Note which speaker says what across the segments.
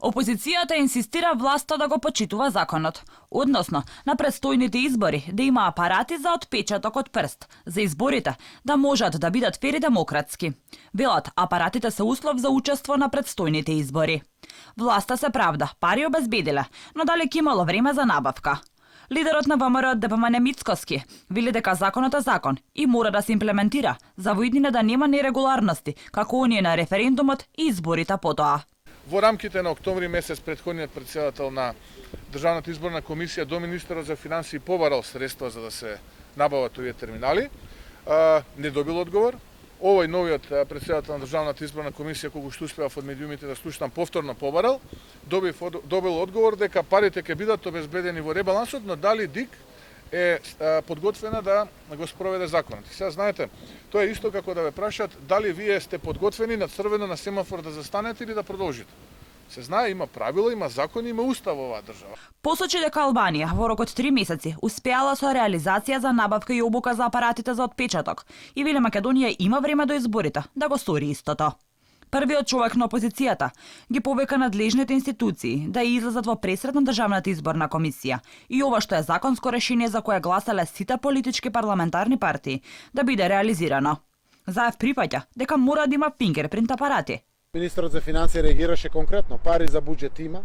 Speaker 1: Опозицијата инсистира власта да го почитува законот, односно на предстојните избори да има апарати за отпечаток од прст, за изборите да можат да бидат фер и демократски. Велат, апаратите се услов за учество на предстојните избори. Власта се правда, пари обезбедиле, но дали ќе имало време за набавка? Лидерот на ВМРО ДПМН Мицкоски вели дека законот е закон и мора да се имплементира за во иднина да нема нерегуларности, како оние на референдумот и изборите потоа.
Speaker 2: Во рамките на октомври месец претходниот председател на Државната изборна комисија до министерот за финансии побарал средства за да се набават овие терминали. Не добил одговор. Овој новиот председател на Државната изборна комисија, кога што успеав од медиумите да слушам, повторно побарал, добил одговор дека парите ќе бидат обезбедени во ребалансот, но дали ДИК е подготвена да го спроведе законот. Сега знаете, тоа е исто како да ве прашат дали вие сте подготвени на црвено на семафор да застанете или да продолжите. Се знае, има правила, има закони, има устав во оваа држава.
Speaker 1: Посочи дека Албанија во рок од 3 месеци успеала со реализација за набавка и обука за апаратите за отпечаток и вели Македонија има време до изборите да го стори истото. Првиот човек на опозицијата ги повика надлежните институции да излезат во пресред на Државната изборна комисија и ова што е законско решение за кое гласале сите политички парламентарни партии да биде реализирано. Заев прифаќа дека мора да има фингерпринт апарати.
Speaker 3: Министерот за финансии реагираше конкретно, пари за буџет има,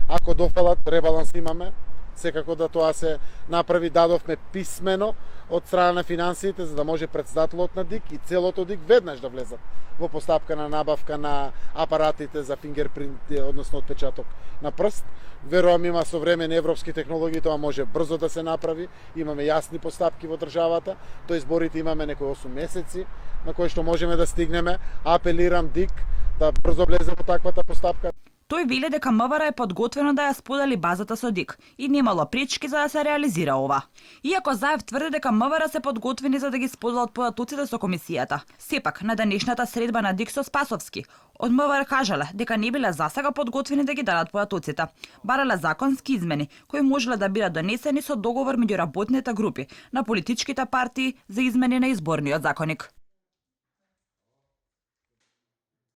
Speaker 3: ако дофалат ребаланс имаме, секако да тоа се направи, дадовме писмено од страна на финансиите за да може председателот на ДИК и целото ДИК веднаш да влезат во постапка на набавка на апаратите за фингерпринт, односно отпечаток на прст. Верувам има современи европски технологии, тоа може брзо да се направи. Имаме јасни постапки во државата. До изборите имаме некои 8 месеци на кои што можеме да стигнеме. Апелирам ДИК да брзо влезе во таквата постапка.
Speaker 1: Тој вели дека МВР е подготвено да ја сподели базата со ДИК и немало пречки за да се реализира ова. Иако Заев тврди дека МВР се подготвени за да ги споделат податоците со комисијата, сепак на денешната средба на ДИК со Спасовски, од МВР кажале дека не биле засега подготвени да ги дадат податоците. Барале законски измени кои можеле да бидат донесени со договор меѓу работните групи на политичките партии за измени на изборниот законник.